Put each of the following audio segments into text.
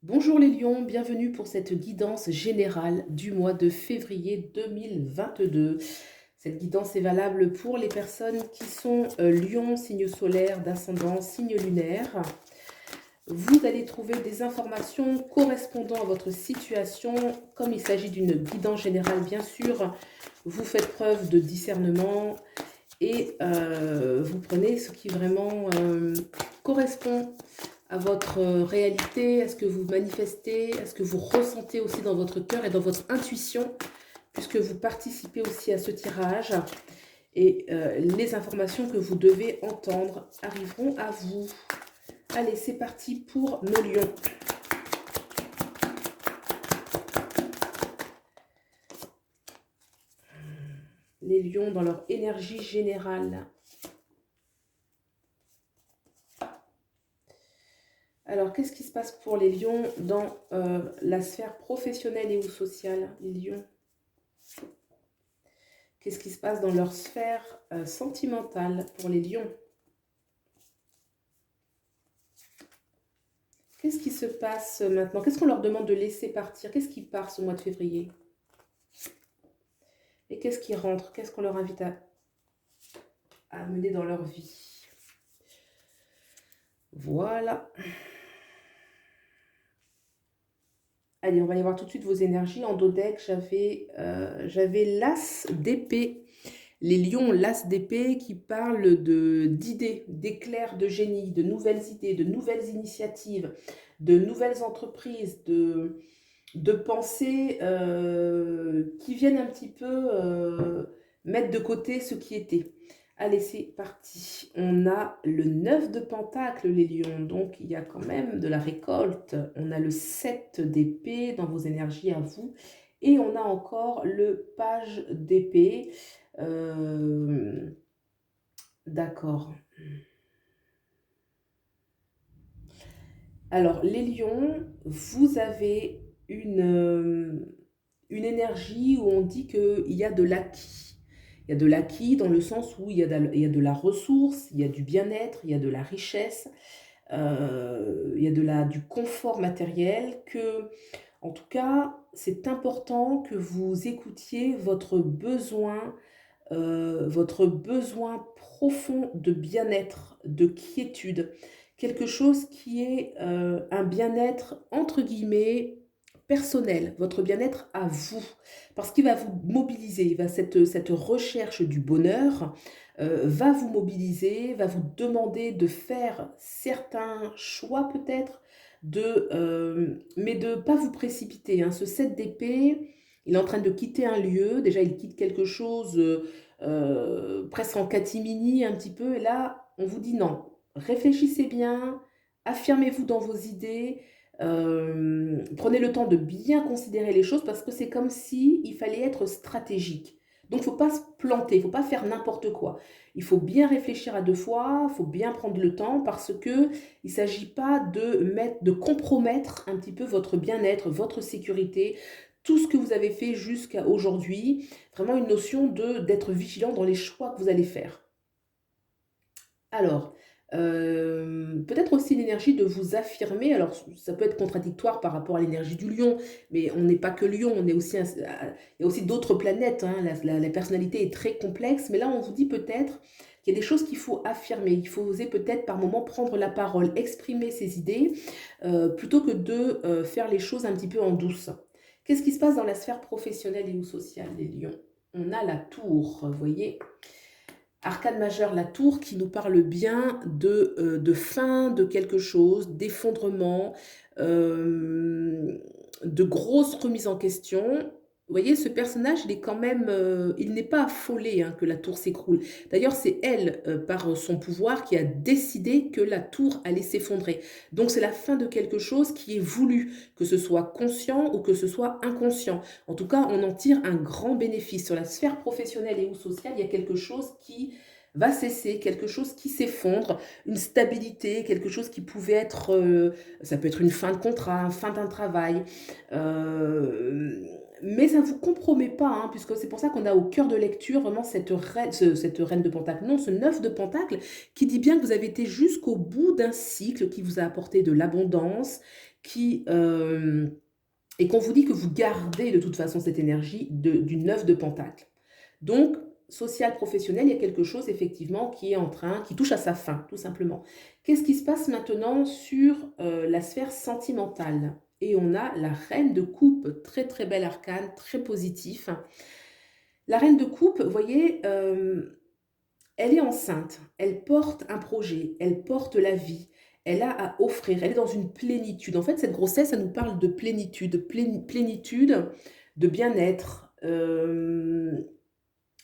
Bonjour les lions, bienvenue pour cette guidance générale du mois de février 2022. Cette guidance est valable pour les personnes qui sont lions, signe solaire, d'ascendant, signe lunaire. Vous allez trouver des informations correspondant à votre situation. Comme il s'agit d'une guidance générale, bien sûr, vous faites preuve de discernement et vous prenez ce qui vraiment correspond à votre réalité, à ce que vous manifestez, à ce que vous ressentez aussi dans votre cœur et dans votre intuition, puisque vous participez aussi à ce tirage. Et les informations que vous devez entendre arriveront à vous. Allez, c'est parti pour nos lions. Les lions dans leur énergie générale. Alors, qu'est-ce qui se passe pour les lions dans la sphère professionnelle et ou sociale, les lions? Qu'est-ce qui se passe dans leur sphère sentimentale pour les lions? Qu'est-ce qui se passe maintenant? Qu'est-ce qu'on leur demande de laisser partir? Qu'est-ce qui part ce mois de février? Et qu'est-ce qui rentre? Qu'est-ce qu'on leur invite à mener dans leur vie? Voilà. Allez, on va aller voir tout de suite vos énergies. En dos deck, j'avais l'as d'épée. Les lions, l'as d'épée qui parle d'idées, d'éclairs de génie, de nouvelles idées, de nouvelles initiatives, de nouvelles entreprises, de pensées qui viennent un petit peu mettre de côté ce qui était. Allez, c'est parti. On a le 9 de Pentacle, les lions. Donc, il y a quand même de la récolte. On a le 7 d'épée dans vos énergies à vous. Et on a encore le page d'épée. D'accord. Alors, les lions, vous avez une énergie où on dit qu'il y a de l'acquis. Il y a de l'acquis dans le sens où il y a de la ressource, il y a du bien-être, il y a de la richesse, il y a du confort matériel, que, en tout cas, c'est important que vous écoutiez votre besoin profond de bien-être, de quiétude, quelque chose qui est un bien-être entre guillemets personnel, votre bien-être à vous, parce qu'il va vous mobiliser, cette recherche du bonheur va vous mobiliser, va vous demander de faire certains choix peut-être, mais de ne pas vous précipiter, hein. Ce 7 d'épée, il est en train de quitter un lieu, déjà il quitte quelque chose presque en catimini un petit peu, et là on vous dit non, réfléchissez bien, affirmez-vous dans vos idées, prenez le temps de bien considérer les choses parce que c'est comme si il fallait être stratégique. Donc il ne faut pas se planter, il ne faut pas faire n'importe quoi. Il faut bien réfléchir à deux fois, il faut bien prendre le temps parce que il ne s'agit pas de compromettre un petit peu votre bien-être, votre sécurité, tout ce que vous avez fait jusqu'à aujourd'hui. Vraiment une notion d'être vigilant dans les choix que vous allez faire. Alors, peut-être aussi l'énergie de vous affirmer. Alors, ça peut être contradictoire par rapport à l'énergie du lion, mais on n'est pas que lion, on est aussi il y a aussi d'autres planètes, hein. La personnalité est très complexe, mais là, on vous dit peut-être qu'il y a des choses qu'il faut affirmer. Il faut oser peut-être par moment prendre la parole, exprimer ses idées, plutôt que de faire les choses un petit peu en douce. Qu'est-ce qui se passe dans la sphère professionnelle et ou sociale des lions? On a la tour, vous voyez? Arcane majeur, la tour qui nous parle bien de fin de quelque chose, d'effondrement, de grosses remises en question. Vous voyez, ce personnage, il est quand même, il n'est pas affolé hein, que la tour s'écroule. D'ailleurs, c'est elle, par son pouvoir, qui a décidé que la tour allait s'effondrer. Donc, c'est la fin de quelque chose qui est voulu, que ce soit conscient ou que ce soit inconscient. En tout cas, on en tire un grand bénéfice. Sur la sphère professionnelle et ou sociale, il y a quelque chose qui va cesser, quelque chose qui s'effondre, une stabilité, quelque chose qui pouvait être, ça peut être une fin de contrat, une fin d'un travail, mais ça ne vous compromet pas, hein, puisque c'est pour ça qu'on a au cœur de lecture vraiment cette reine de Pentacle, non, ce 9 de Pentacle, qui dit bien que vous avez été jusqu'au bout d'un cycle qui vous a apporté de l'abondance, qui, et qu'on vous dit que vous gardez de toute façon cette énergie du 9 de Pentacle. Donc, social, professionnel, il y a quelque chose effectivement qui est en train, qui touche à sa fin, tout simplement. Qu'est-ce qui se passe maintenant sur la sphère sentimentale? Et on a la reine de coupe, très très bel arcane, très positif. La reine de coupe, vous voyez, elle est enceinte, elle porte un projet, elle porte la vie, elle a à offrir, elle est dans une plénitude. En fait, cette grossesse, ça nous parle de plénitude, plénitude, de bien-être.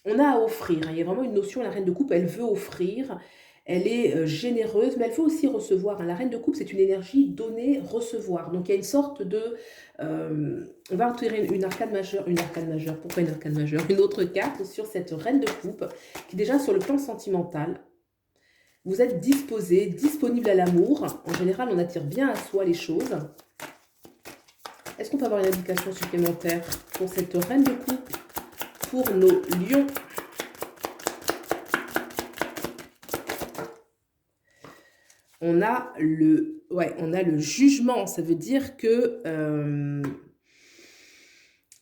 On a à offrir, hein. Il y a vraiment une notion, la reine de coupe, elle veut offrir, elle est généreuse, mais elle veut aussi recevoir, hein. La reine de coupe, c'est une énergie donner, recevoir. Donc il y a une sorte de... on va retirer une arcane majeure, pourquoi une arcane majeure? Une autre carte sur cette reine de coupe, qui déjà sur le plan sentimental, vous êtes disposé, disponible à l'amour. En général, on attire bien à soi les choses. Est-ce qu'on peut avoir une indication supplémentaire pour cette reine de coupe, pour nos lions? On a on a le jugement. Ça veut dire que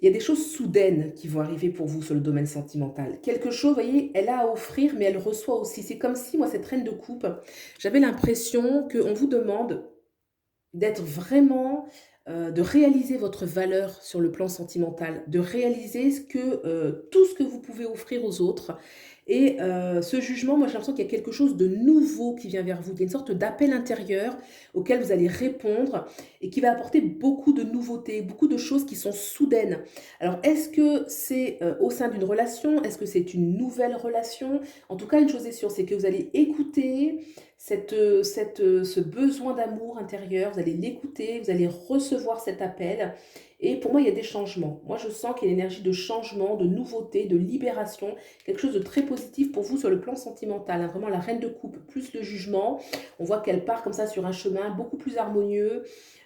il y a des choses soudaines qui vont arriver pour vous sur le domaine sentimental. Quelque chose, vous voyez, elle a à offrir, mais elle reçoit aussi. C'est comme si, moi, cette reine de coupe, j'avais l'impression qu'on vous demande d'être vraiment, de réaliser votre valeur sur le plan sentimental, de réaliser tout ce que vous pouvez offrir aux autres. Et ce jugement, moi j'ai l'impression qu'il y a quelque chose de nouveau qui vient vers vous. Il y a une sorte d'appel intérieur auquel vous allez répondre et qui va apporter beaucoup de nouveautés, beaucoup de choses qui sont soudaines. Alors est-ce que c'est au sein d'une relation? Est-ce que c'est une nouvelle relation? En tout cas, une chose est sûre, c'est que vous allez écouter ce besoin d'amour intérieur, vous allez l'écouter, vous allez recevoir cet appel. Et pour moi, il y a des changements. Moi, je sens qu'il y a une énergie de changement, de nouveauté, de libération, quelque chose de très positif pour vous sur le plan sentimental, hein. Vraiment, la reine de coupe, plus le jugement. On voit qu'elle part comme ça sur un chemin beaucoup plus harmonieux.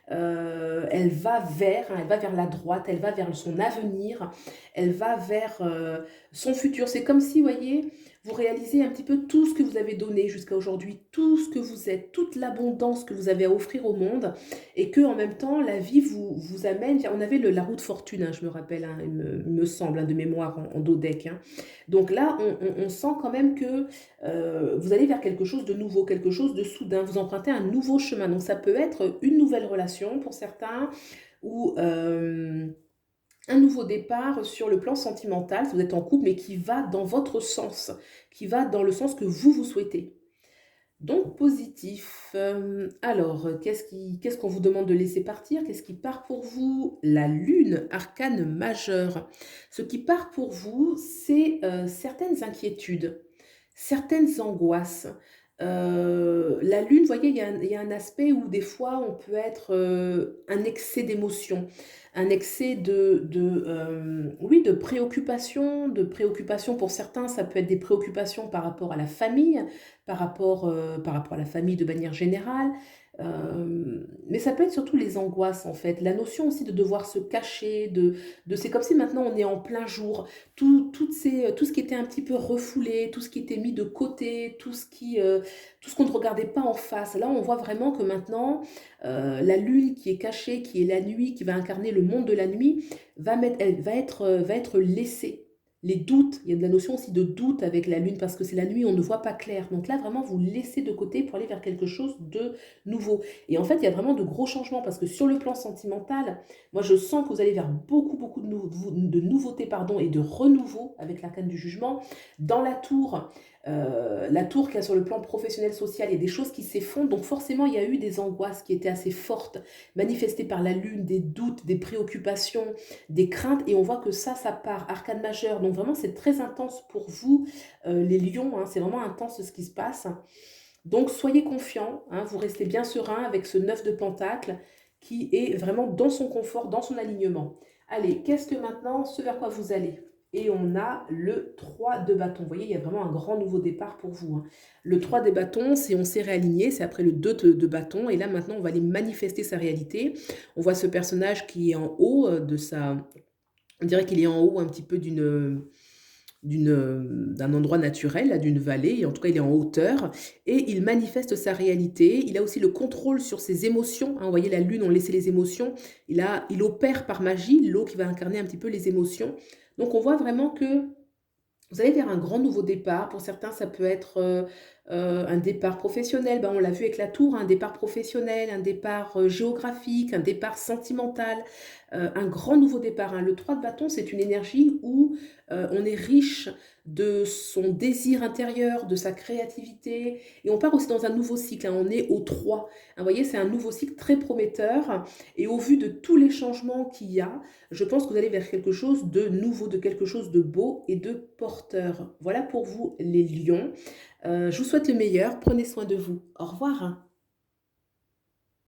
Elle va vers la droite, elle va vers son avenir, elle va vers son futur. C'est comme si, vous voyez, vous réalisez un petit peu tout ce que vous avez donné jusqu'à aujourd'hui, tout ce que vous êtes, toute l'abondance que vous avez à offrir au monde, et que en même temps, la vie vous amène. On avait la roue de fortune, hein, je me rappelle, hein, il me semble, hein, de mémoire en dodeck, hein. Donc là, on sent quand même que vous allez vers quelque chose de nouveau, quelque chose de soudain. Vous empruntez un nouveau chemin. Donc ça peut être une nouvelle relation pour certains, ou un nouveau départ sur le plan sentimental, si vous êtes en couple, mais qui va dans votre sens, qui va dans le sens que vous souhaitez. Donc positif. Alors, qu'est-ce qu'on vous demande de laisser partir? Qu'est-ce qui part pour vous? La lune, arcane majeure. Ce qui part pour vous, c'est certaines inquiétudes, certaines angoisses. La lune, vous voyez, il y a un aspect où des fois on peut être un excès d'émotion, un excès oui, de préoccupation pour certains, ça peut être des préoccupations par rapport à la famille, par rapport à la famille de manière générale. Mais ça peut être surtout les angoisses en fait, la notion aussi de devoir se cacher, c'est comme si maintenant on est en plein jour, tout ce qui était un petit peu refoulé, tout ce qui était mis de côté, tout ce qu'on ne regardait pas en face. Là, on voit vraiment que maintenant, la lune qui est cachée, qui est la nuit, qui va incarner le monde de la nuit, elle va être laissée. Les doutes, il y a de la notion aussi de doute avec la lune parce que c'est la nuit, on ne voit pas clair. Donc là, vraiment, vous laissez de côté pour aller vers quelque chose de nouveau. Et en fait, il y a vraiment de gros changements parce que sur le plan sentimental, moi, je sens que vous allez vers beaucoup de nouveautés, pardon, et de renouveau avec l'arcane du jugement. Dans la tour qu'il y a sur le plan professionnel, social, il y a des choses qui s'effondrent. Donc forcément, il y a eu des angoisses qui étaient assez fortes, manifestées par la lune, des doutes, des préoccupations, des craintes. Et on voit que ça part. Arcane majeur. Donc vraiment, c'est très intense pour vous, les lions, hein. C'est vraiment intense ce qui se passe. Donc soyez confiants, hein, vous restez bien serein avec ce 9 de Pentacle qui est vraiment dans son confort, dans son alignement. Allez, qu'est-ce que maintenant, ce vers quoi vous allez? Et on a le 3 de bâton. Vous voyez, il y a vraiment un grand nouveau départ pour vous, hein. Le 3 des bâtons, c'est on s'est réaligné, c'est après le 2 de bâton. Et là, maintenant, on va aller manifester sa réalité. On voit ce personnage qui est en haut de sa... On dirait qu'il est en haut un petit peu d'une d'un endroit naturel, là, d'une vallée, et en tout cas, il est en hauteur et il manifeste sa réalité. Il a aussi le contrôle sur ses émotions, hein. Vous voyez, la lune, on laissait les émotions. Il opère par magie, l'eau qui va incarner un petit peu les émotions. Donc on voit vraiment que vous allez vers un grand nouveau départ. Pour certains, ça peut être, un départ professionnel. Ben, on l'a vu avec la tour, un départ professionnel, un départ, géographique, un départ sentimental, un grand nouveau départ, hein. Le 3 de bâton, c'est une énergie où, on est riche de son désir intérieur, de sa créativité, et on part aussi dans un nouveau cycle, hein. On est au 3. Hein, vous voyez, c'est un nouveau cycle très prometteur, et au vu de tous les changements qu'il y a, je pense que vous allez vers quelque chose de nouveau, de quelque chose de beau et de porteur. Voilà pour vous les lions. Je vous souhaite le meilleur, prenez soin de vous. Au revoir, hein.